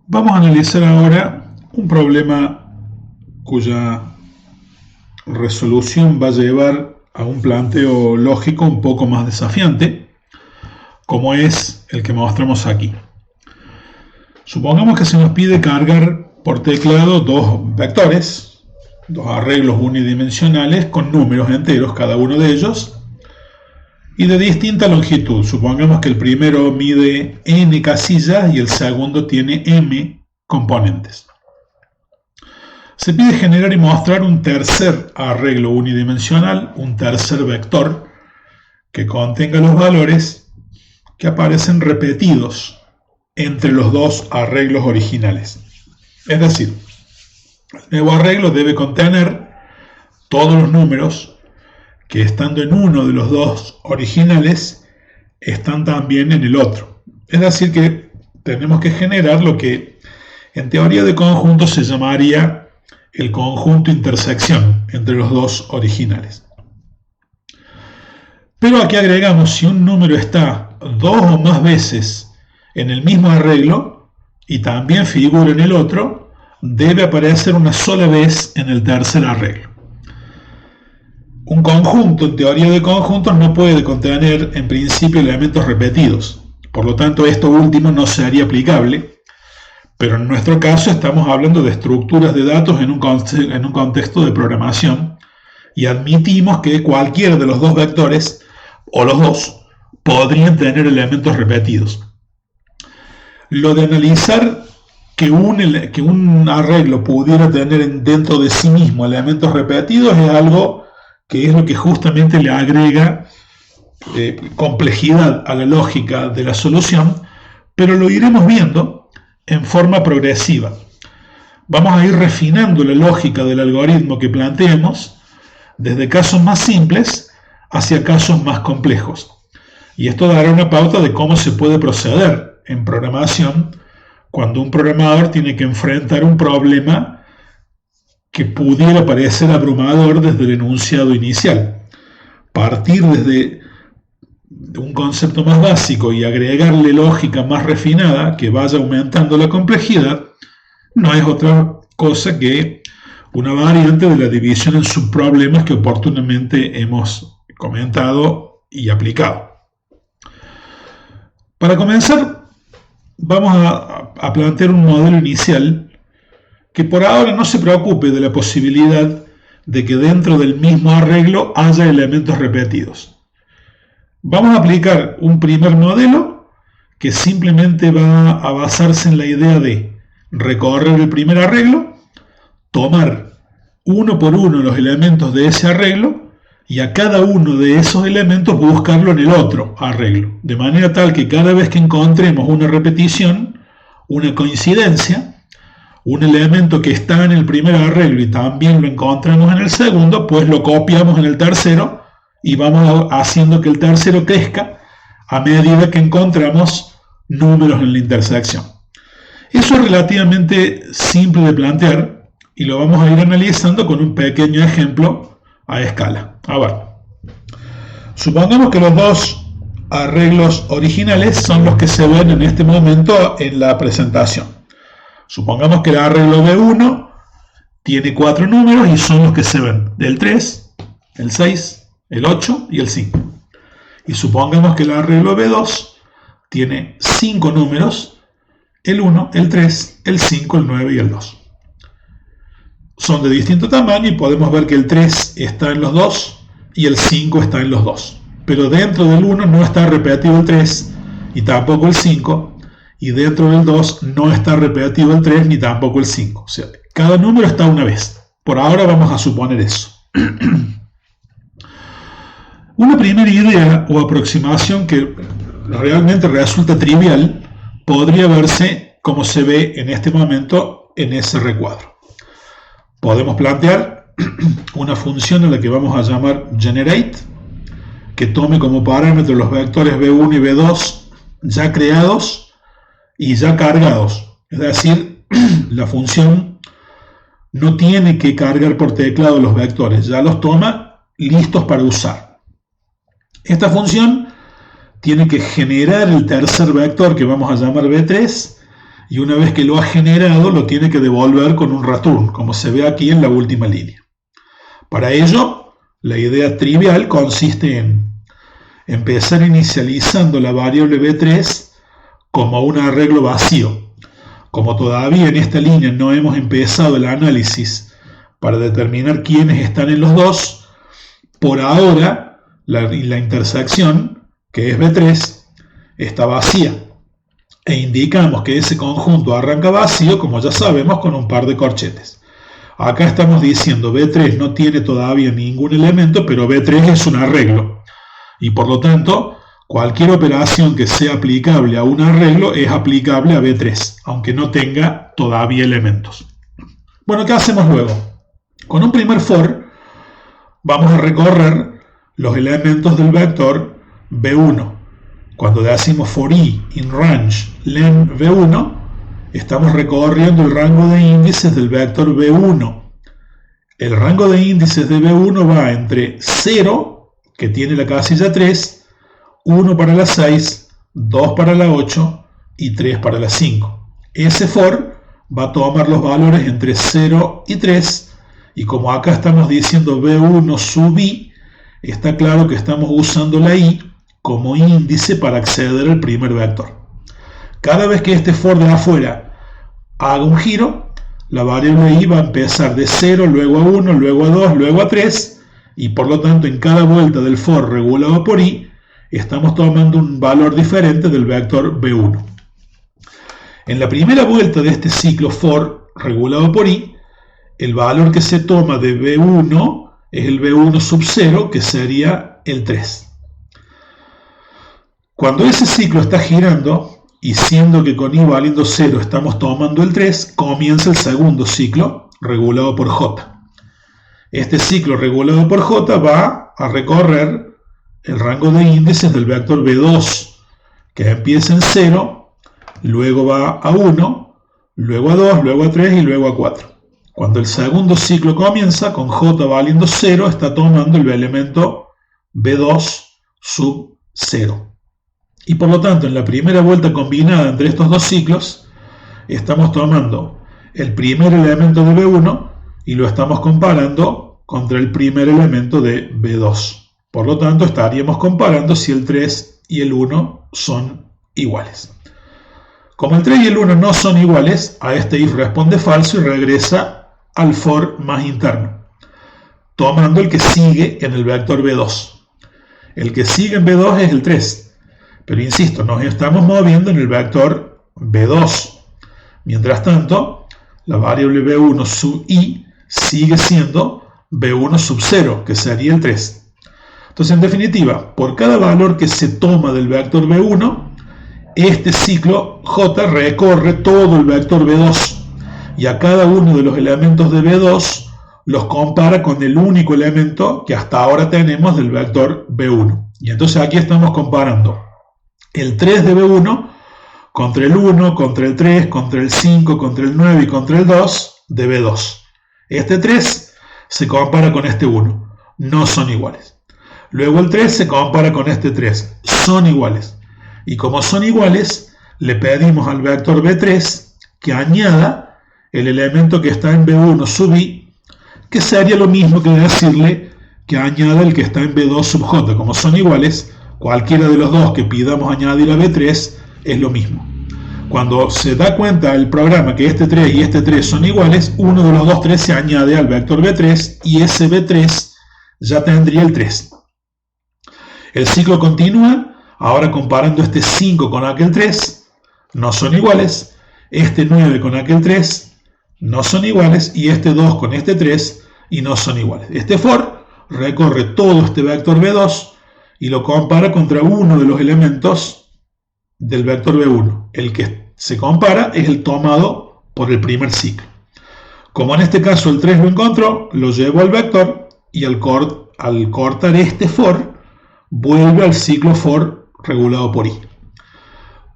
Vamos a analizar ahora un problema cuya resolución va a llevar a un planteo lógico un poco más desafiante, como es el que mostramos aquí. Supongamos que se nos pide cargar por teclado dos vectores, dos arreglos unidimensionales con números enteros, cada uno de ellos, y de distinta longitud. Supongamos que el primero mide n casillas y el segundo tiene m componentes. Se pide generar y mostrar un tercer arreglo unidimensional, un tercer vector, que contenga los valores que aparecen repetidos entre los dos arreglos originales. Es decir, el nuevo arreglo debe contener todos los números que, estando en uno de los dos originales, están también en el otro. Es decir, que tenemos que generar lo que en teoría de conjuntos se llamaría el conjunto intersección entre los dos originales. Pero aquí agregamos, si un número está dos o más veces en el mismo arreglo y también figura en el otro, debe aparecer una sola vez en el tercer arreglo. Un conjunto, en teoría de conjuntos, no puede contener en principio elementos repetidos. Por lo tanto, esto último no sería aplicable, pero en nuestro caso estamos hablando de estructuras de datos en un contexto de programación y admitimos que cualquiera de los dos vectores, o los dos, podrían tener elementos repetidos. Lo de analizar que un arreglo pudiera tener dentro de sí mismo elementos repetidos es algo que es lo que justamente le agrega complejidad a la lógica de la solución, pero lo iremos viendo en forma progresiva. Vamos a ir refinando la lógica del algoritmo que planteemos desde casos más simples hacia casos más complejos. Y esto dará una pauta de cómo se puede proceder en programación cuando un programador tiene que enfrentar un problema que pudiera parecer abrumador desde el enunciado inicial. Partir desde un concepto más básico y agregarle lógica más refinada que vaya aumentando la complejidad no es otra cosa que una variante de la división en subproblemas que oportunamente hemos comentado y aplicado. Para comenzar, vamos a plantear un modelo inicial que por ahora no se preocupe de la posibilidad de que dentro del mismo arreglo haya elementos repetidos. Vamos a aplicar un primer modelo que simplemente va a basarse en la idea de recorrer el primer arreglo, tomar uno por uno los elementos de ese arreglo y a cada uno de esos elementos buscarlo en el otro arreglo, de manera tal que cada vez que encontremos una repetición, una coincidencia, un elemento que está en el primer arreglo y también lo encontramos en el segundo, pues lo copiamos en el tercero y vamos haciendo que el tercero crezca a medida que encontramos números en la intersección. Eso es relativamente simple de plantear y lo vamos a ir analizando con un pequeño ejemplo a escala. A ver, supongamos que los dos arreglos originales son los que se ven en este momento en la presentación. Supongamos que el arreglo B1 tiene 4 números y son los que se ven: el 3, el 6, el 8 y el 5. Y supongamos que el arreglo B2 tiene 5 números: el 1, el 3, el 5, el 9 y el 2. Son de distinto tamaño y podemos ver que el 3 está en los dos y el 5 está en los dos. Pero dentro del 1 no está repetido el 3 y tampoco el 5. Y dentro del 2 no está repetido el 3 ni tampoco el 5. O sea, cada número está una vez. Por ahora vamos a suponer eso. Una primera idea o aproximación que realmente resulta trivial podría verse como se ve en este momento en ese recuadro. Podemos plantear una función a la que vamos a llamar generate, que tome como parámetro los vectores B1 y B2 ya creados y ya cargados. Es decir, la función no tiene que cargar por teclado los vectores, ya los toma listos para usar. Esta función tiene que generar el tercer vector que vamos a llamar B3 y una vez que lo ha generado lo tiene que devolver con un return, como se ve aquí en la última línea. Para ello, la idea trivial consiste en empezar inicializando la variable b3 como un arreglo vacío. Como todavía en esta línea no hemos empezado el análisis para determinar quiénes están en los dos, por ahora la intersección, que es b3, está vacía. E indicamos que ese conjunto arranca vacío, como ya sabemos, con un par de corchetes. Acá estamos diciendo b3 no tiene todavía ningún elemento, pero b3 es un arreglo. Y por lo tanto, cualquier operación que sea aplicable a un arreglo es aplicable a b3, aunque no tenga todavía elementos. Bueno, ¿qué hacemos luego? Con un primer for, vamos a recorrer los elementos del vector b1. Cuando decimos for i in range len b1, estamos recorriendo el rango de índices del vector b1. El rango de índices de b1 va entre 0, que tiene la casilla 3, 1 para la 6, 2 para la 8 y 3 para la 5. Ese for va a tomar los valores entre 0 y 3, y como acá estamos diciendo b1 sub i, está claro que estamos usando la i como índice para acceder al primer vector. Cada vez que este for de afuera haga un giro, la variable i va a empezar de 0, luego a 1, luego a 2, luego a 3, y por lo tanto en cada vuelta del for regulado por i, estamos tomando un valor diferente del vector b1. En la primera vuelta de este ciclo for regulado por i, el valor que se toma de b1 es el b1 sub 0, que sería el 3. Cuando ese ciclo está girando, y siendo que con i valiendo 0 estamos tomando el 3, comienza el segundo ciclo regulado por j. Este ciclo regulado por j va a recorrer el rango de índices del vector b2, que empieza en 0, luego va a 1, luego a 2, luego a 3 y luego a 4. Cuando el segundo ciclo comienza, con j valiendo 0, está tomando el elemento b2 sub 0. Y por lo tanto, en la primera vuelta combinada entre estos dos ciclos, estamos tomando el primer elemento de b1 y lo estamos comparando contra el primer elemento de b2. Por lo tanto, estaríamos comparando si el 3 y el 1 son iguales. Como el 3 y el 1 no son iguales, a este if responde falso y regresa al for más interno, tomando el que sigue en el vector b2. El que sigue en b2 es el 3. Pero insisto, nos estamos moviendo en el vector b2. Mientras tanto, la variable b1 sub i sigue siendo b1 sub 0, que sería el 3. Entonces, en definitiva, por cada valor que se toma del vector b1, este ciclo j recorre todo el vector b2. Y a cada uno de los elementos de b2 los compara con el único elemento que hasta ahora tenemos del vector b1. Y entonces aquí estamos comparando el 3 de b1 contra el 1, contra el 3, contra el 5, contra el 9 y contra el 2 de b2. Este 3 se compara con este 1. No son iguales. Luego el 3 se compara con este 3. Son iguales. Y como son iguales, le pedimos al vector b3 que añada el elemento que está en b1 sub i, que sería lo mismo que decirle que añada el que está en b2 sub j. Como son iguales, cualquiera de los dos que pidamos añadir a b3 es lo mismo. Cuando se da cuenta el programa que este 3 y este 3 son iguales, uno de los dos 3 se añade al vector b3 y ese b3 ya tendría el 3. El ciclo continúa, ahora comparando este 5 con aquel 3, no son iguales, este 9 con aquel 3 no son iguales y este 2 con este 3 y no son iguales. Este for recorre todo este vector b2 y lo compara contra uno de los elementos del vector b1. El que se compara es el tomado por el primer ciclo. Como en este caso el 3 lo encontró, lo llevo al vector y al cortar este for, vuelve al ciclo for regulado por i.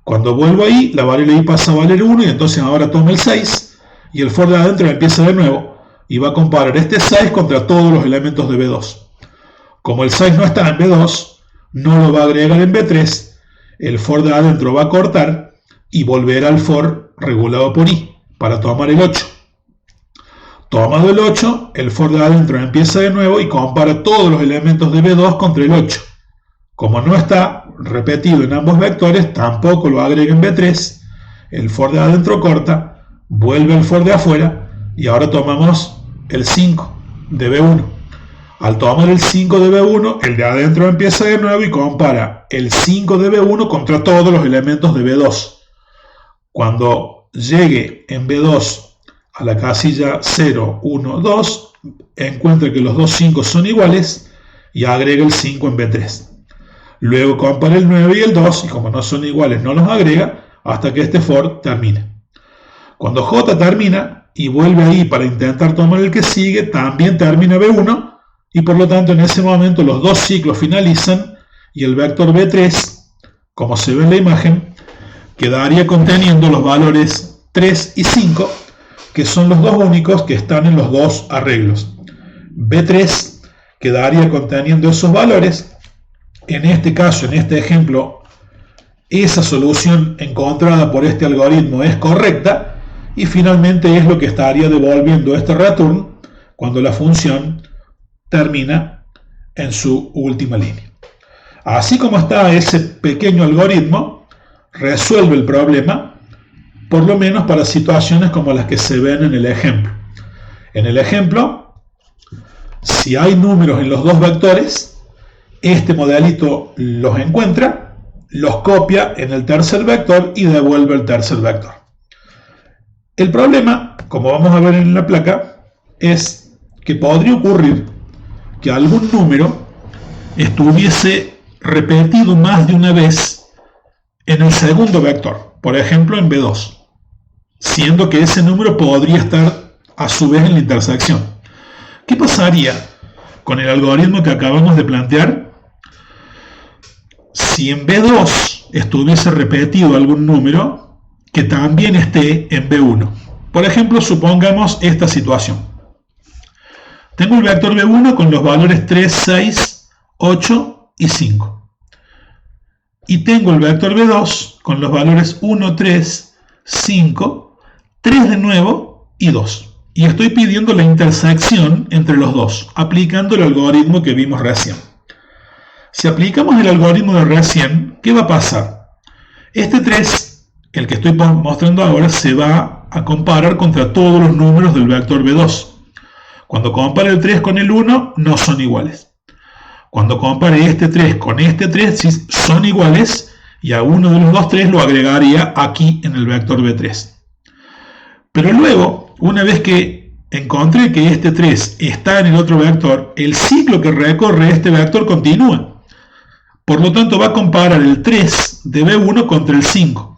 Cuando vuelvo ahí, la variable i pasa a valer 1 y entonces ahora toma el 6 y el for de adentro empieza de nuevo y va a comparar este 6 contra todos los elementos de b2. Como el 6 no está en b2, no lo va a agregar en b3, el for de adentro va a cortar y volver al for regulado por i para tomar el 8. Tomado el 8, el for de adentro empieza de nuevo y compara todos los elementos de B2 contra el 8. Como no está repetido en ambos vectores, tampoco lo agrega en B3. El for de adentro corta, vuelve el for de afuera y ahora tomamos el 5 de B1. Al tomar el 5 de B1, el de adentro empieza de nuevo y compara el 5 de B1 contra todos los elementos de B2. Cuando llegue en B2 a la casilla 0, 1, 2, encuentra que los dos 5 son iguales y agrega el 5 en B3. Luego compara el 9 y el 2 y como no son iguales no los agrega hasta que este for termine. Cuando J termina y vuelve ahí para intentar tomar el que sigue, también termina B1 y por lo tanto en ese momento los dos ciclos finalizan y el vector B3, como se ve en la imagen, quedaría conteniendo los valores 3 y 5, que son los dos únicos que están en los dos arreglos. B3 quedaría conteniendo esos valores. En este caso, en este ejemplo, esa solución encontrada por este algoritmo es correcta y finalmente es lo que estaría devolviendo este return cuando la función termina en su última línea. Así como está ese pequeño algoritmo, resuelve el problema, por lo menos para situaciones como las que se ven en el ejemplo. En el ejemplo, si hay números en los dos vectores, este modelito los encuentra, los copia en el tercer vector y devuelve el tercer vector. El problema, como vamos a ver en la placa, es que podría ocurrir que algún número estuviese repetido más de una vez en el segundo vector, por ejemplo en B2, siendo que ese número podría estar a su vez en la intersección. ¿Qué pasaría con el algoritmo que acabamos de plantear si en B2 estuviese repetido algún número que también esté en B1? Por ejemplo, supongamos esta situación. Tengo el vector B1 con los valores 3, 6, 8 y 5. Y tengo el vector B2 con los valores 1, 3, 5, 3 de nuevo y 2. Y estoy pidiendo la intersección entre los dos, aplicando el algoritmo que vimos recién. Si aplicamos el algoritmo de recién, ¿qué va a pasar? Este 3, el que estoy mostrando ahora, se va a comparar contra todos los números del vector B2. Cuando compare el 3 con el 1, no son iguales. Cuando compare este 3 con este 3, sí son iguales, y a uno de los dos 3 lo agregaría aquí en el vector B3. Pero luego, una vez que encontré que este 3 está en el otro vector, el ciclo que recorre este vector continúa. Por lo tanto, va a comparar el 3 de B1 contra el 5.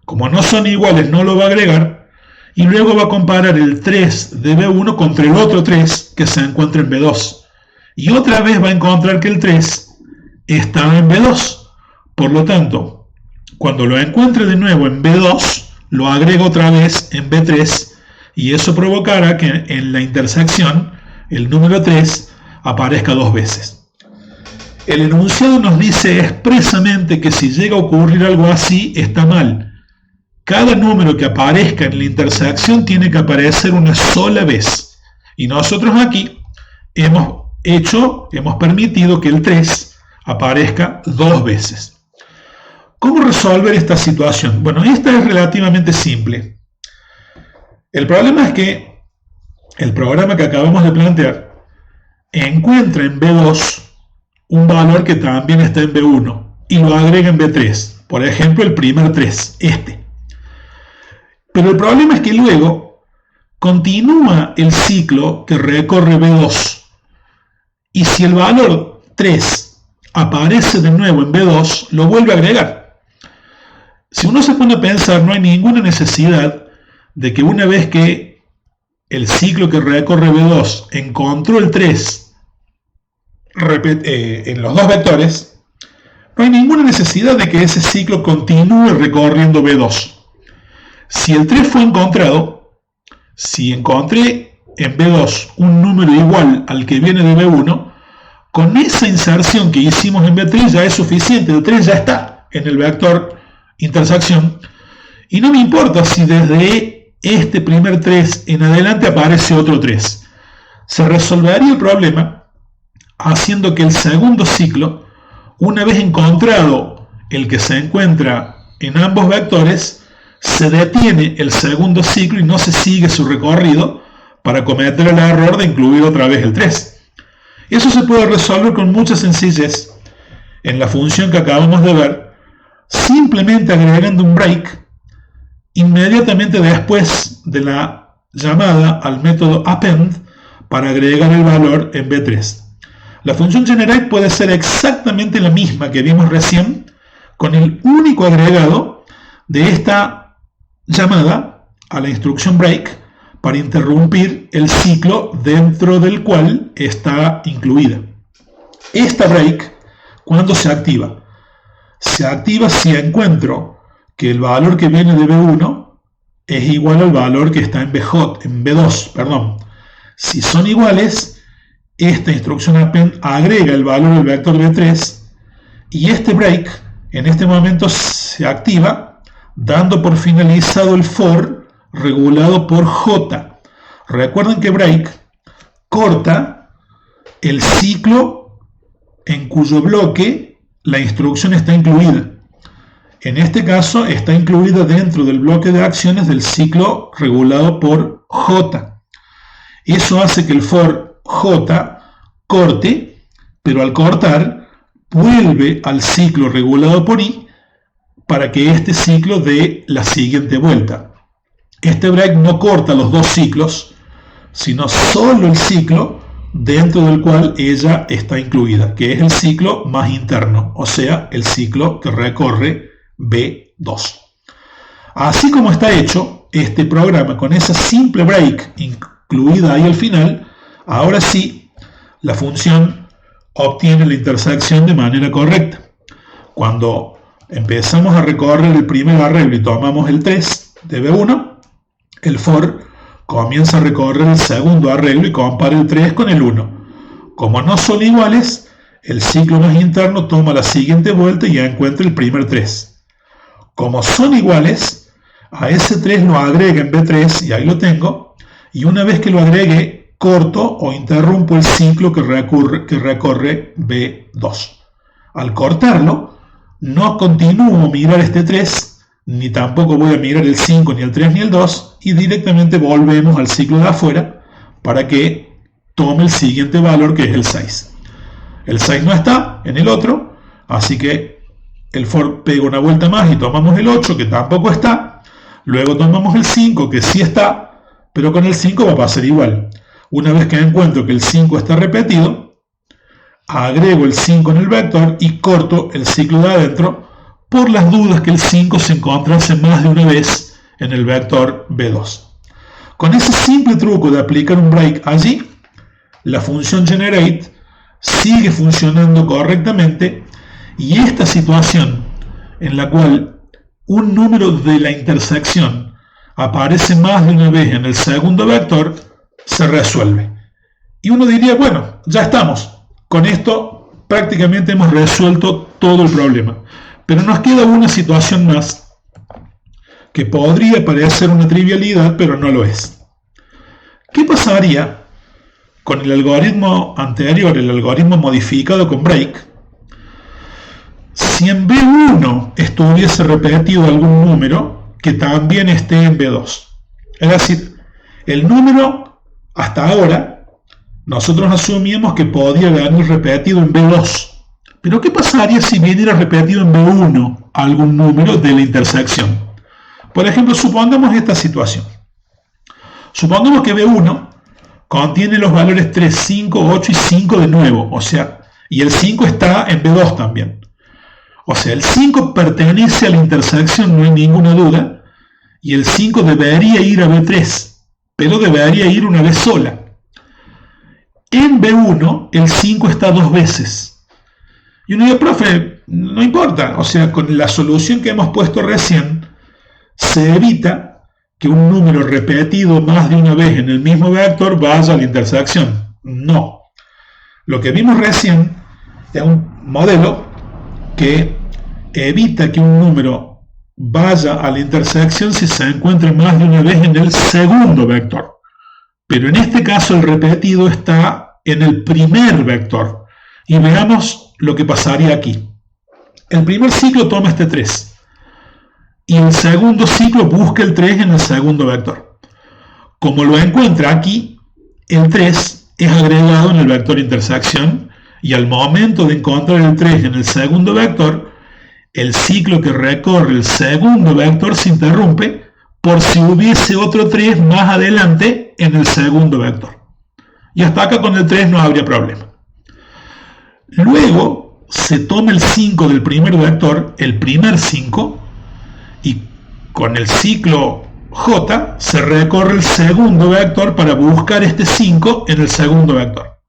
Como no son iguales, no lo va a agregar. Y luego va a comparar el 3 de B1 contra el otro 3 que se encuentra en B2. Y otra vez va a encontrar que el 3 está en B2. Por lo tanto, cuando lo encuentre de nuevo en B2, lo agrega otra vez en B3 y eso provocará que en la intersección el número 3 aparezca dos veces. El enunciado nos dice expresamente que si llega a ocurrir algo así, está mal. Cada número que aparezca en la intersección tiene que aparecer una sola vez. Y nosotros aquí hemos permitido que el 3 aparezca dos veces. ¿Cómo resolver esta situación? Bueno, esta es relativamente simple. El problema es que el programa que acabamos de plantear encuentra en B2 un valor que también está en B1 y lo agrega en B3. Por ejemplo, el primer 3, este. Pero el problema es que luego continúa el ciclo que recorre B2. Y si el valor 3 aparece de nuevo en B2, lo vuelve a agregar. Si uno se pone a pensar, no hay ninguna necesidad de que una vez que el ciclo que recorre B2 encontró el 3 en los dos vectores, no hay ninguna necesidad de que ese ciclo continúe recorriendo B2. Si el 3 fue encontrado, si encontré en B2 un número igual al que viene de B1, con esa inserción que hicimos en B3 ya es suficiente. El 3 ya está en el vector intersección Y no me importa si desde este primer 3 en adelante aparece otro 3. Se resolvería el problema haciendo que el segundo ciclo, una vez encontrado el que se encuentra en ambos vectores, se detiene el segundo ciclo y no se sigue su recorrido para cometer el error de incluir otra vez el 3. Eso se puede resolver con mucha sencillez en la función que acabamos de ver, simplemente agregando un break inmediatamente después de la llamada al método append para agregar el valor en B3. La función generate puede ser exactamente la misma que vimos recién, con el único agregado de esta llamada a la instrucción break para interrumpir el ciclo dentro del cual está incluida. Esta break, ¿cuándo se activa? Se activa si encuentro que el valor que viene de B1 es igual al valor que está en B2. Si son iguales, esta instrucción append agrega el valor del vector B3 y este break en este momento se activa dando por finalizado el for regulado por J. Recuerden que break corta el ciclo en cuyo bloque la instrucción está incluida. En este caso está incluida dentro del bloque de acciones del ciclo regulado por J. Eso hace que el for J corte, pero al cortar vuelve al ciclo regulado por I para que este ciclo dé la siguiente vuelta. Este break no corta los dos ciclos, sino solo el ciclo dentro del cual ella está incluida, que es el ciclo más interno, o sea, el ciclo que recorre B2. Así como está hecho este programa con esa simple break incluida ahí al final, ahora sí la función obtiene la intersección de manera correcta. Cuando empezamos a recorrer el primer arreglo y tomamos el 3 de B1, el for comienza a recorrer el segundo arreglo y compara el 3 con el 1. Como no son iguales, el ciclo más interno toma la siguiente vuelta y ya encuentra el primer 3. Como son iguales, a ese 3 lo agrega en B3 y ahí lo tengo, y una vez que lo agregue, corto o interrumpo el ciclo que recorre B2. Al cortarlo, no continúo a mirar este 3, ni tampoco voy a mirar el 5, ni el 3, ni el 2, y directamente volvemos al ciclo de afuera para que tome el siguiente valor, que es el 6. El 6 no está en el otro, así que el for pega una vuelta más y tomamos el 8, que tampoco está. Luego tomamos el 5, que sí está, pero con el 5 va a pasar igual. Una vez que encuentro que el 5 está repetido, agrego el 5 en el vector y corto el ciclo de adentro por las dudas que el 5 se encontrase más de una vez en el vector B2. Con ese simple truco de aplicar un break allí, la función generate sigue funcionando correctamente y esta situación en la cual un número de la intersección aparece más de una vez en el segundo vector se resuelve. Y uno diría, bueno, ya estamos. Con esto prácticamente hemos resuelto todo el problema. Pero nos queda una situación más que podría parecer una trivialidad, pero no lo es. ¿Qué pasaría con el algoritmo anterior, el algoritmo modificado con break, si en B1 estuviese repetido algún número que también esté en B2? Es decir, el número hasta ahora nosotros asumíamos que podía venir repetido en B2. Pero ¿qué pasaría si viniera repetido en B1 algún número de la intersección? Por ejemplo, supongamos esta situación. Supongamos que B1 contiene los valores 3, 5, 8 y 5 de nuevo, o sea, y el 5 está en B2 también. O sea, el 5 pertenece a la intersección, no hay ninguna duda, y el 5 debería ir a B3, pero debería ir una vez sola. En B1 el 5 está dos veces. Y uno dice, profe, no importa, o sea, con la solución que hemos puesto recién, se evita que un número repetido más de una vez en el mismo vector vaya a la intersección. No. Lo que vimos recién es un modelo que evita que un número vaya a la intersección si se encuentra más de una vez en el segundo vector. Pero en este caso el repetido está en el primer vector. Y veamos lo que pasaría aquí. El primer ciclo toma este 3. Y el segundo ciclo busca el 3 en el segundo vector. Como lo encuentra aquí, el 3 es agregado en el vector intersección y al momento de encontrar el 3 en el segundo vector, el ciclo que recorre el segundo vector se interrumpe por si hubiese otro 3 más adelante en el segundo vector. Y hasta acá con el 3 no habría problema. Luego se toma el 5 del primer vector, el primer 5, y con el ciclo J se recorre el segundo vector para buscar este 5 en el segundo vector.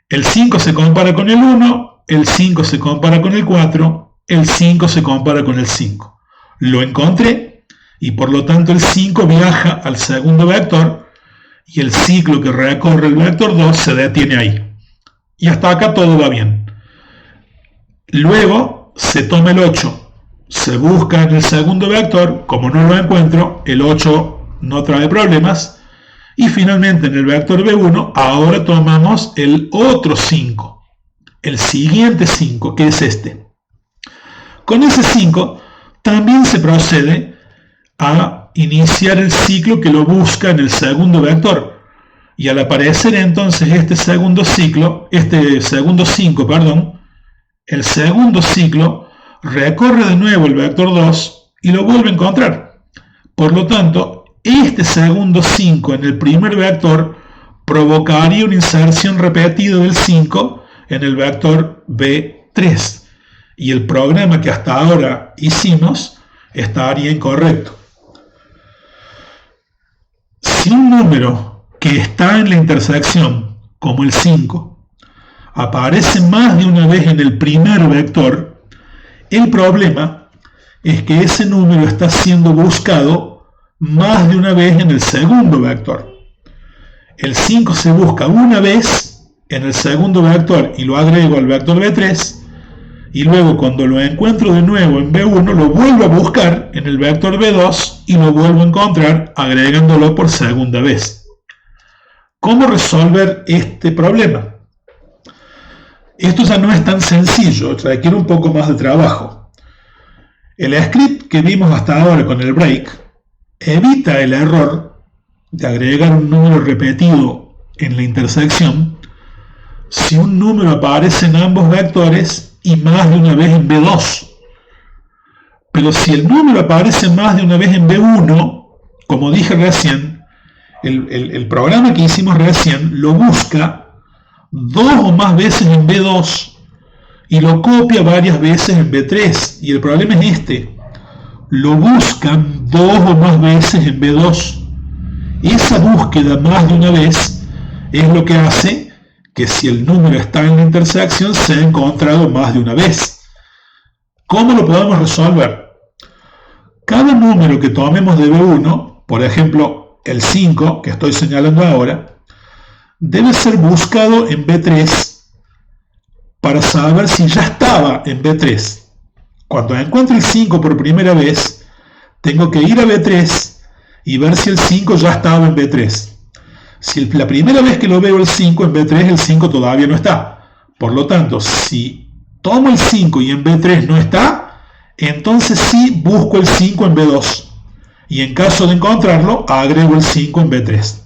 El 5 se compara con el 1, el 5 se compara con el 4, el 5 se compara con el 5. Lo encontré y por lo tanto el 5 viaja al segundo vector y el ciclo que recorre el vector 2 se detiene ahí. Y hasta acá todo va bien. Luego se toma el 8. Se busca en el segundo vector, como no lo encuentro, el 8 no trae problemas, y finalmente en el vector B1 ahora tomamos el otro 5, el siguiente 5, que es este. Con ese 5 también se procede a iniciar el ciclo que lo busca en el segundo vector, y al aparecer entonces este segundo 5, el segundo ciclo recorre de nuevo el vector 2 y lo vuelve a encontrar. Por lo tanto, este segundo 5 en el primer vector provocaría una inserción repetida del 5 en el vector B3. Y el programa que hasta ahora hicimos estaría incorrecto. Si un número que está en la intersección, como el 5, aparece más de una vez en el primer vector, el problema es que ese número está siendo buscado más de una vez en el segundo vector. El 5 se busca una vez en el segundo vector y lo agrego al vector B3, y luego cuando lo encuentro de nuevo en B1 lo vuelvo a buscar en el vector B2 y lo vuelvo a encontrar agregándolo por segunda vez. ¿Cómo resolver este problema? Esto ya no es tan sencillo, requiere un poco más de trabajo. El script que vimos hasta ahora con el break evita el error de agregar un número repetido en la intersección si un número aparece en ambos vectores y más de una vez en B2. Pero si el número aparece más de una vez en B1, como dije recién, el programa que hicimos recién lo busca 2 o más veces en B2 y lo copia varias veces en B3, y el problema es este: lo buscan 2 o más veces en B2. Esa búsqueda más de una vez es lo que hace que si el número está en la intersección sea encontrado más de una vez. ¿Cómo lo podemos resolver? Cada número que tomemos de B1, por ejemplo el 5 que estoy señalando ahora, debe ser buscado en B3 para saber si ya estaba en B3. Cuando encuentre el 5 por primera vez, tengo que ir a B3 y ver si el 5 ya estaba en B3. Si la primera vez que lo veo el 5 en B3, el 5 todavía no está. Por lo tanto, si tomo el 5 y en B3 no está, entonces sí busco el 5 en B2. Y en caso de encontrarlo, agrego el 5 en B3.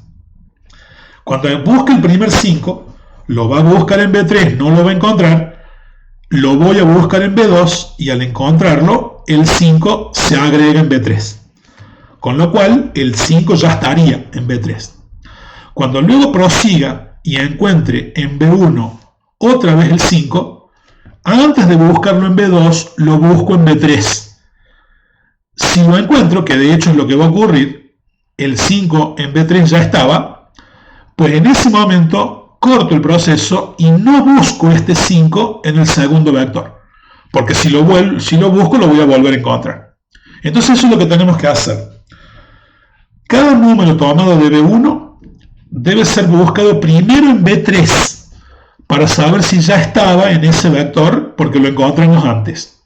Cuando busque el primer 5, lo va a buscar en B3, no lo va a encontrar, lo voy a buscar en B2 y al encontrarlo, el 5 se agrega en B3. Con lo cual, el 5 ya estaría en B3. Cuando luego prosiga y encuentre en B1 otra vez el 5, antes de buscarlo en B2, lo busco en B3. Si lo encuentro, que de hecho es lo que va a ocurrir, el 5 en B3 ya estaba, pues en ese momento corto el proceso y no busco este 5 en el segundo vector, porque si lo busco lo voy a volver a encontrar. Entonces eso es lo que tenemos que hacer. Cada número tomado de B1 debe ser buscado primero en B3 para saber si ya estaba en ese vector porque lo encontramos antes.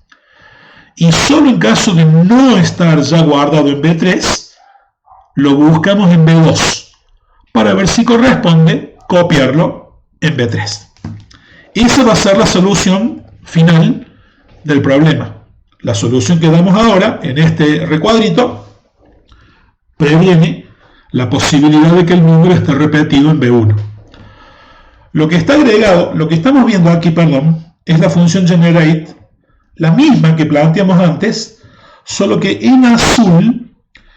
y solo en caso de no estar ya guardado en B3, lo buscamos en B2 para ver si corresponde copiarlo en B3. Esa va a ser la solución final del problema. La solución que damos ahora en este recuadrito previene la posibilidad de que el número esté repetido en B1. Lo que está agregado, lo que estamos viendo aquí, es la función generate, la misma que planteamos antes, solo que en azul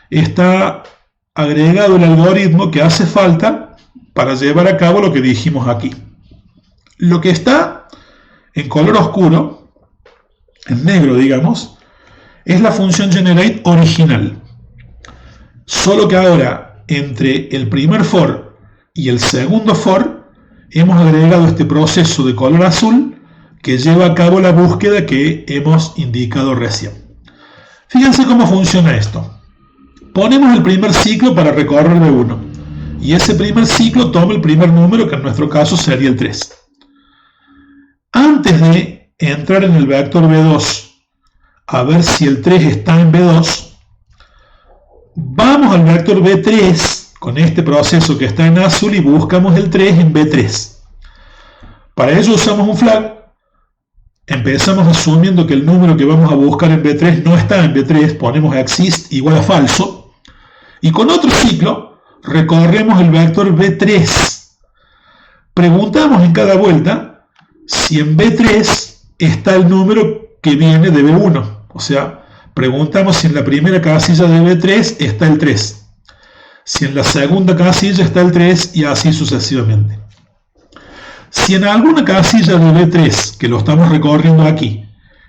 está agregado el algoritmo que hace falta para llevar a cabo lo que dijimos aquí. Lo que está en color oscuro, en negro digamos, es la función generate original. Solo que ahora, entre el primer for y el segundo for, hemos agregado este proceso de color azul que lleva a cabo la búsqueda que hemos indicado recién. Fíjense cómo funciona esto. Ponemos el primer ciclo para recorrer B1 y ese primer ciclo toma el primer número, que en nuestro caso sería el 3. Antes de entrar en el vector B2 a ver si el 3 está en B2, vamos al vector B3 con este proceso que está en azul y buscamos el 3 en B3. Para ello usamos un flag. Empezamos asumiendo que el número que vamos a buscar en B3 no está en B3, ponemos exist igual a falso, y con otro ciclo recorremos el vector B3. Preguntamos en cada vuelta si en B3 está el número que viene de B1, o sea, preguntamos si en la primera casilla de B3 está el 3, si en la segunda casilla está el 3 y así sucesivamente. Si en alguna casilla de B3, que lo estamos recorriendo aquí,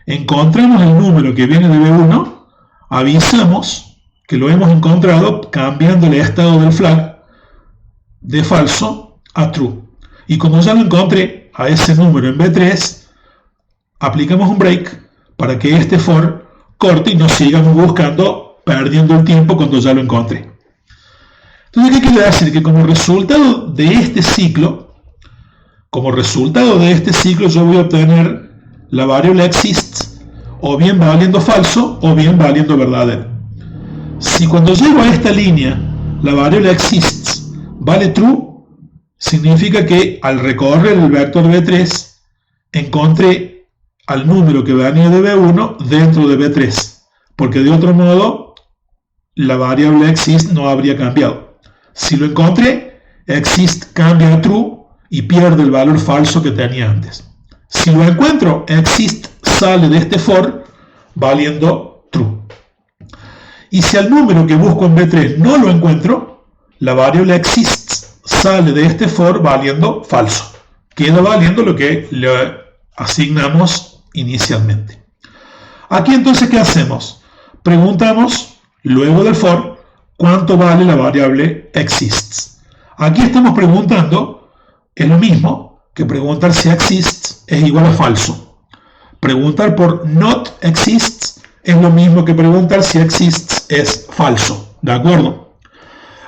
encontramos el número que viene de B1, avisamos que lo hemos encontrado cambiando el estado del flag de falso a true. Y como ya lo encontré a ese número en B3, aplicamos un break para que este for corte y no sigamos buscando, perdiendo el tiempo cuando ya lo encontré. Entonces, ¿qué quiere decir? Que como resultado de este ciclo, yo voy a obtener la variable exists o bien valiendo falso o bien valiendo verdadero. Si cuando llego a esta línea la variable exists vale true, significa que al recorrer el vector B3 encontré al número que venía de B1 dentro de B3, porque de otro modo la variable exist no habría cambiado. Si lo encontré, exist cambia a true y pierde el valor falso que tenía antes. Si lo encuentro, exist sale de este for valiendo true. Y si al número que busco en B3 no lo encuentro, la variable exists sale de este for valiendo falso. Queda valiendo lo que le asignamos inicialmente. Aquí entonces, ¿qué hacemos? Preguntamos, luego del for, cuánto vale la variable exists. Aquí estamos preguntando, es lo mismo que preguntar si exists es igual a falso. Preguntar por not exists es lo mismo que preguntar si exists es falso. ¿De acuerdo?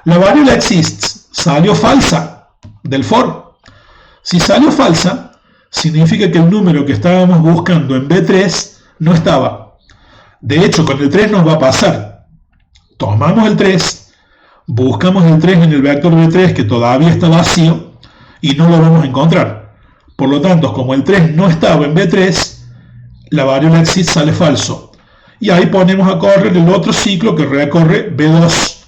La variable exists salió falsa del for. Si salió falsa, significa que el número que estábamos buscando en B3 no estaba. De hecho, con el 3 nos va a pasar. Tomamos el 3, buscamos el 3 en el vector B3 que todavía está vacío y no lo vamos a encontrar. Por lo tanto, como el 3 no estaba en B3, la variable exist sale falso. Y ahí ponemos a correr el otro ciclo que recorre B2,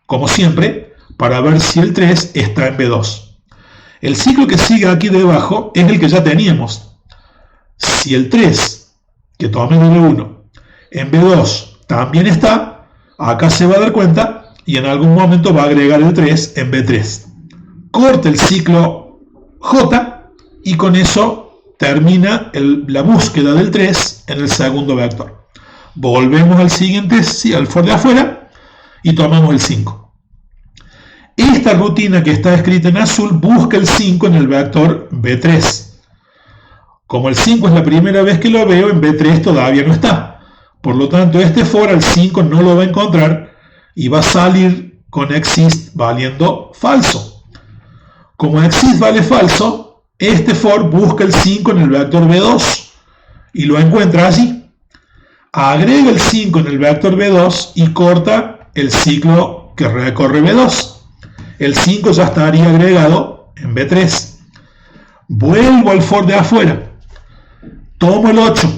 como siempre, para ver si el 3 está en B2. El ciclo que sigue aquí debajo es el que ya teníamos. Si el 3, que tomé de B1, en B2 también está, acá se va a dar cuenta y en algún momento va a agregar el 3 en B3. Corta el ciclo J y con eso termina la búsqueda del 3 en el segundo vector. Volvemos al siguiente, al for de afuera y tomamos el 5. Esta rutina que está escrita en azul busca el 5 en el vector B3. Como el 5 es la primera vez que lo veo, en B3 todavía no está. Por lo tanto, este for al 5 no lo va a encontrar y va a salir con exist valiendo falso. Como exist vale falso, este for busca el 5 en el vector B2 y lo encuentra allí. agrega el 5 en el vector B2 y corta el ciclo que recorre B2. El 5 ya estaría agregado en B3. Vuelvo al for de afuera. Tomo el 8.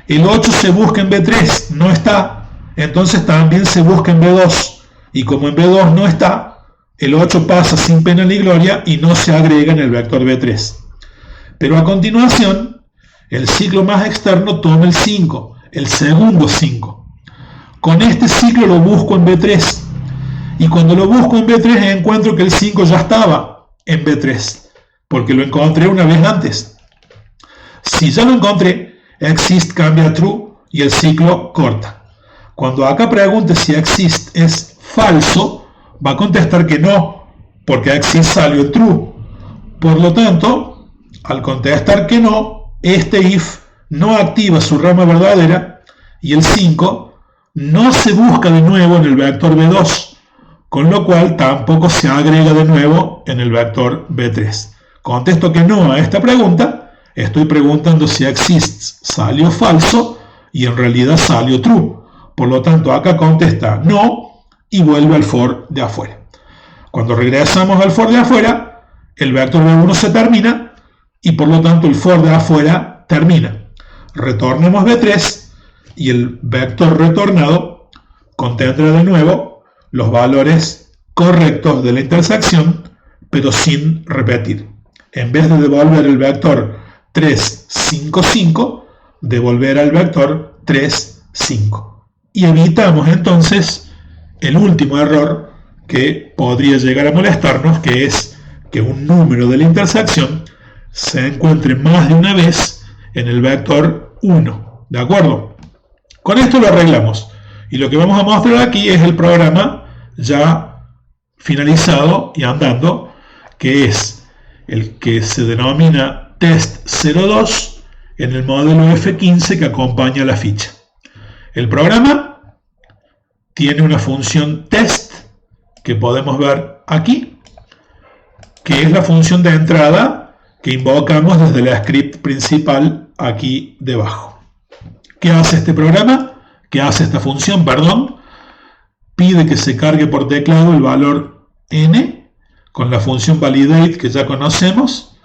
El 8 se busca en B3, no está. Entonces también se busca en B2. Y como en B2 no está, el 8 pasa sin pena ni gloria y no se agrega en el vector B3. Pero a continuación, el ciclo más externo toma el 5, el segundo 5. Con este ciclo lo busco en B3. Y cuando lo busco en B3 encuentro que el 5 ya estaba en B3, porque lo encontré una vez antes. Si ya lo encontré, exist cambia a true y el ciclo corta. Cuando acá pregunte si exist es falso, va a contestar que no, porque exist salió en true. Por lo tanto, al contestar que no, este if no activa su rama verdadera y el 5 no se busca de nuevo en el vector B2, con lo cual tampoco se agrega de nuevo en el vector B3. Contesto que no a esta pregunta, estoy preguntando si exist salió falso y en realidad salió true. Por lo tanto, acá contesta no y vuelve al for de afuera. Cuando regresamos al for de afuera, el vector B1 se termina y por lo tanto el for de afuera termina. Retornemos B3 y el vector retornado contendrá de nuevo los valores correctos de la intersección, pero sin repetir. En vez de devolver el vector 3, 5, 5, devolver al vector 3, 5. Y evitamos entonces el último error que podría llegar a molestarnos, que es que un número de la intersección se encuentre más de una vez en el vector 1. ¿De acuerdo? Con esto lo arreglamos. Y lo que vamos a mostrar aquí es el programa ya finalizado y andando, que es el que se denomina test02 en el modelo F15 que acompaña la ficha. El programa tiene una función test que podemos ver aquí, que es la función de entrada que invocamos desde la script principal aquí debajo. ¿Qué hace este programa? ¿Qué hace esta función? Pide que se cargue por teclado el valor n con la función validate que ya conocemos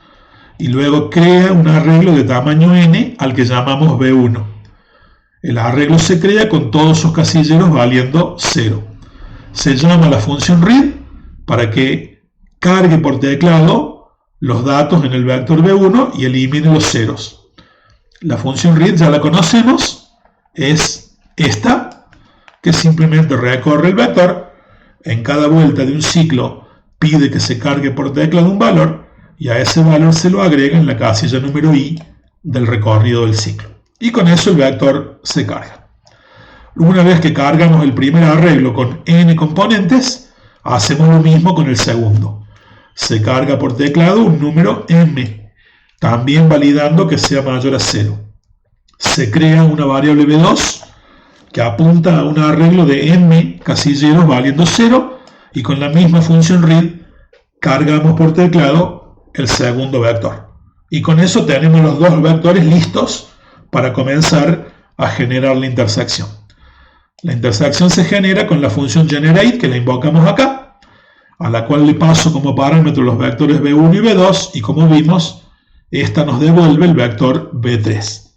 y luego crea un arreglo de tamaño n al que llamamos b1. El arreglo se crea con todos sus casilleros valiendo 0. Se llama la función read para que cargue por teclado los datos en el vector b1 y elimine los ceros. La función read ya la conocemos, es esta, que simplemente recorre el vector, en cada vuelta de un ciclo pide que se cargue por teclado un valor y a ese valor se lo agrega en la casilla número i del recorrido del ciclo. Y con eso el vector se carga. Una vez que cargamos el primer arreglo con n componentes, hacemos lo mismo con el segundo. Se carga por teclado un número m, también validando que sea mayor a 0. Se crea una variable b2 que apunta a un arreglo de m casilleros valiendo 0 y con la misma función read cargamos por teclado el segundo vector. Y con eso tenemos los dos vectores listos para comenzar a generar la intersección. La intersección se genera con la función generate que la invocamos acá, a la cual le paso como parámetro los vectores b1 y b2 y como vimos, esta nos devuelve el vector b3,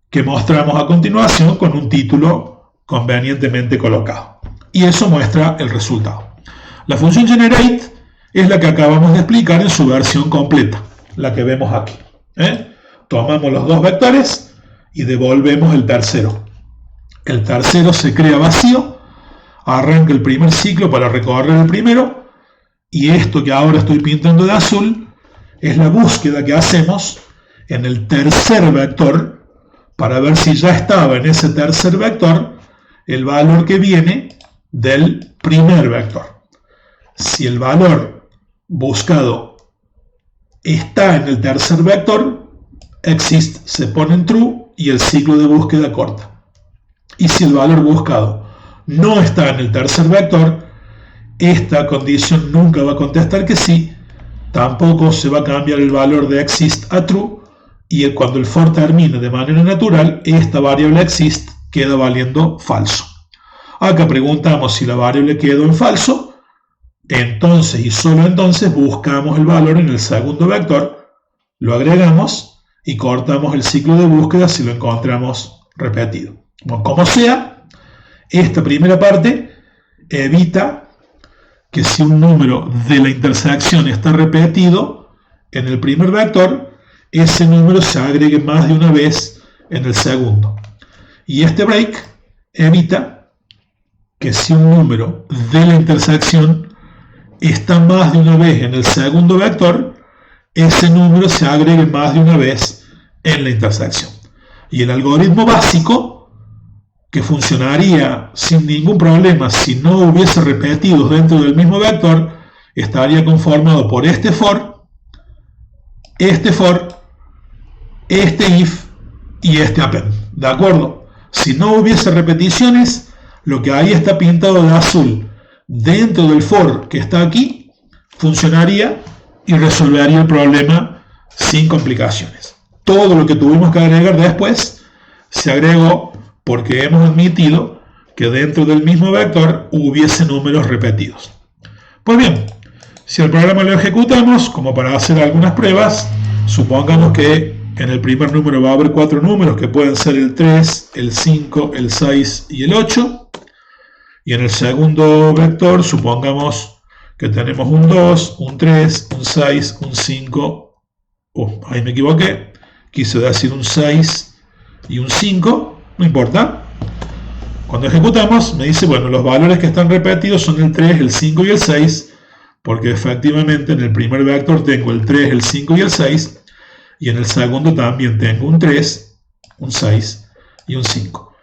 que mostramos a continuación con un título convenientemente colocado. Y eso muestra el resultado. La función generate es la que acabamos de explicar en su versión completa, la que vemos aquí. Tomamos los dos vectores y devolvemos el tercero. El tercero se crea vacío, arranca el primer ciclo para recorrer el primero, y esto que ahora estoy pintando de azul es la búsqueda que hacemos en el tercer vector para ver si ya estaba en ese tercer vector el valor que viene del primer vector. Si el valor buscado está en el tercer vector, exist se pone en true y el ciclo de búsqueda corta. Y si el valor buscado no está en el tercer vector, esta condición nunca va a contestar que sí, tampoco se va a cambiar el valor de exist a true, y cuando el for termine de manera natural, esta variable exist queda valiendo falso. Acá preguntamos si la variable quedó en falso, entonces y solo entonces buscamos el valor en el segundo vector, lo agregamos y cortamos el ciclo de búsqueda si lo encontramos repetido. Bueno, como sea, esta primera parte evita que si un número de la intersección está repetido en el primer vector, ese número se agregue más de una vez en el segundo. Y este break evita que si un número de la intersección está más de una vez en el segundo vector, ese número se agregue más de una vez en la intersección. Y el algoritmo básico, que funcionaría sin ningún problema si no hubiese repetidos dentro del mismo vector, estaría conformado por este for, este if y este append. ¿De acuerdo? Si no hubiese repeticiones, lo que ahí está pintado de azul dentro del for que está aquí funcionaría y resolvería el problema sin complicaciones. Todo lo que tuvimos que agregar después se agregó porque hemos admitido que dentro del mismo vector hubiese números repetidos. Pues bien, si el programa lo ejecutamos, como para hacer algunas pruebas, supongamos que en el primer número va a haber 4 números que pueden ser el 3, el 5, el 6 y el 8. Y en el segundo vector, supongamos que tenemos un 2, un 3, un 6, un 5. Ahí me equivoqué. Quise decir un 6 y un 5. No importa. Cuando ejecutamos, me dice, bueno, los valores que están repetidos son el 3, el 5 y el 6. Porque efectivamente en el primer vector tengo el 3, el 5 y el 6. Y en el segundo también tengo un 3, un 6 y un 5.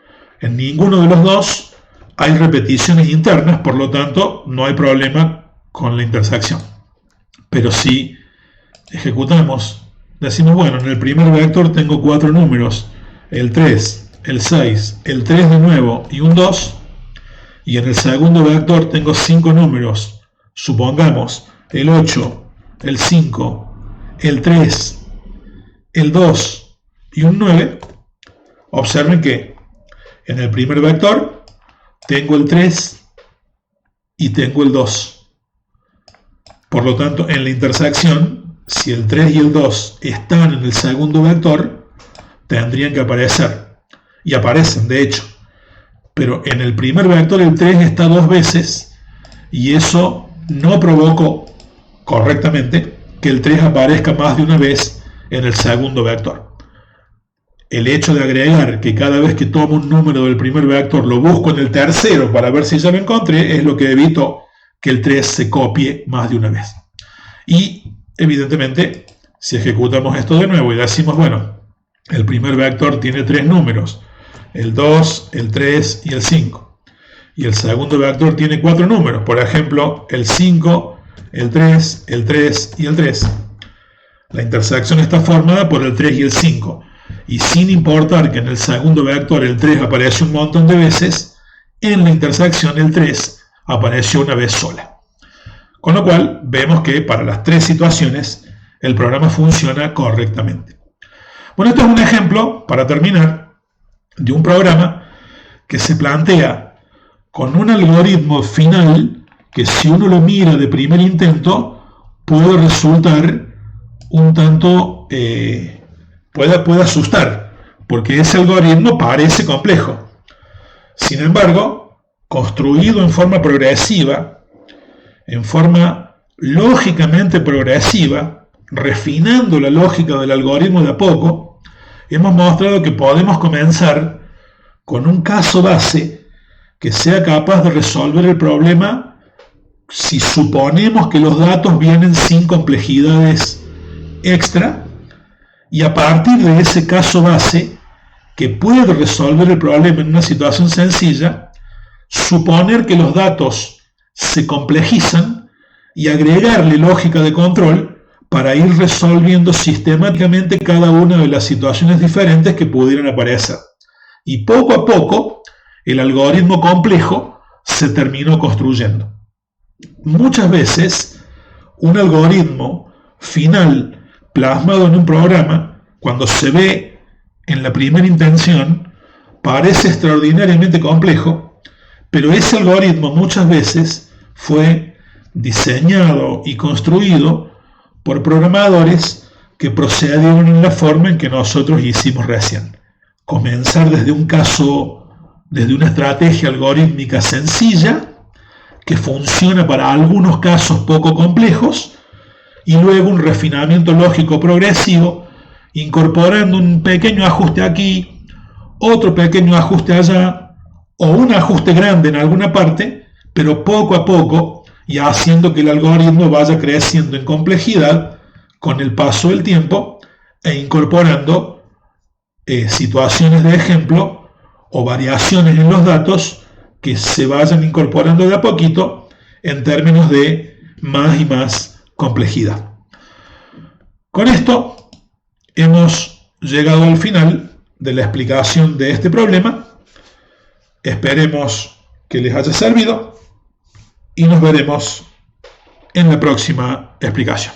En ninguno de los dos hay repeticiones internas, por lo tanto no hay problema con la intersección. Pero si ejecutamos, decimos, bueno, en el primer vector tengo 4 números, el 3, el 6, el 3 de nuevo y un 2, y en el segundo vector tengo 5 números, supongamos el 8, el 5, el 3, el 2 y un 9, observen que en el primer vector tengo el 3 y tengo el 2. Por lo tanto, en la intersección, si el 3 y el 2 están en el segundo vector, tendrían que aparecer. Y aparecen, de hecho. Pero en el primer vector el 3 está 2 veces y eso no provocó correctamente que el 3 aparezca más de una vez en el segundo vector. El hecho de agregar que cada vez que tomo un número del primer vector lo busco en el tercero para ver si ya lo encontré es lo que evitó que el 3 se copie más de una vez. Y evidentemente, si ejecutamos esto de nuevo y decimos, bueno, el primer vector tiene 3 números, el 2, el 3 y el 5. Y el segundo vector tiene 4 números, por ejemplo, el 5, el 3 y el 3. La intersección está formada por el 3 y el 5. Y sin importar que en el segundo vector el 3 aparece un montón de veces, en la intersección el 3 apareció una vez sola. Con lo cual vemos que para las 3 situaciones el programa funciona correctamente. Bueno, esto es un ejemplo, para terminar, de un programa que se plantea con un algoritmo final que si uno lo mira de primer intento puede resultar un tanto... puede asustar, porque ese algoritmo parece complejo. Sin embargo, construido en forma progresiva, en forma lógicamente progresiva, refinando la lógica del algoritmo de a poco, hemos mostrado que podemos comenzar con un caso base que sea capaz de resolver el problema si suponemos que los datos vienen sin complejidades extra, y a partir de ese caso base que puede resolver el problema en una situación sencilla, suponer que los datos se complejizan y agregarle lógica de control para ir resolviendo sistemáticamente cada una de las situaciones diferentes que pudieran aparecer. Y poco a poco el algoritmo complejo se terminó construyendo. Muchas veces un algoritmo final plasmado en un programa, cuando se ve en la primera intención, parece extraordinariamente complejo, pero ese algoritmo muchas veces fue diseñado y construido por programadores que procedieron en la forma en que nosotros hicimos recién. Comenzar desde un caso, desde una estrategia algorítmica sencilla, que funciona para algunos casos poco complejos, y luego un refinamiento lógico progresivo, incorporando un pequeño ajuste aquí, otro pequeño ajuste allá, o un ajuste grande en alguna parte, pero poco a poco, y haciendo que el algoritmo vaya creciendo en complejidad con el paso del tiempo, e incorporando situaciones de ejemplo o variaciones en los datos que se vayan incorporando de a poquito en términos de más y más complejidad. Con esto hemos llegado al final de la explicación de este problema. Esperemos que les haya servido y nos veremos en la próxima explicación.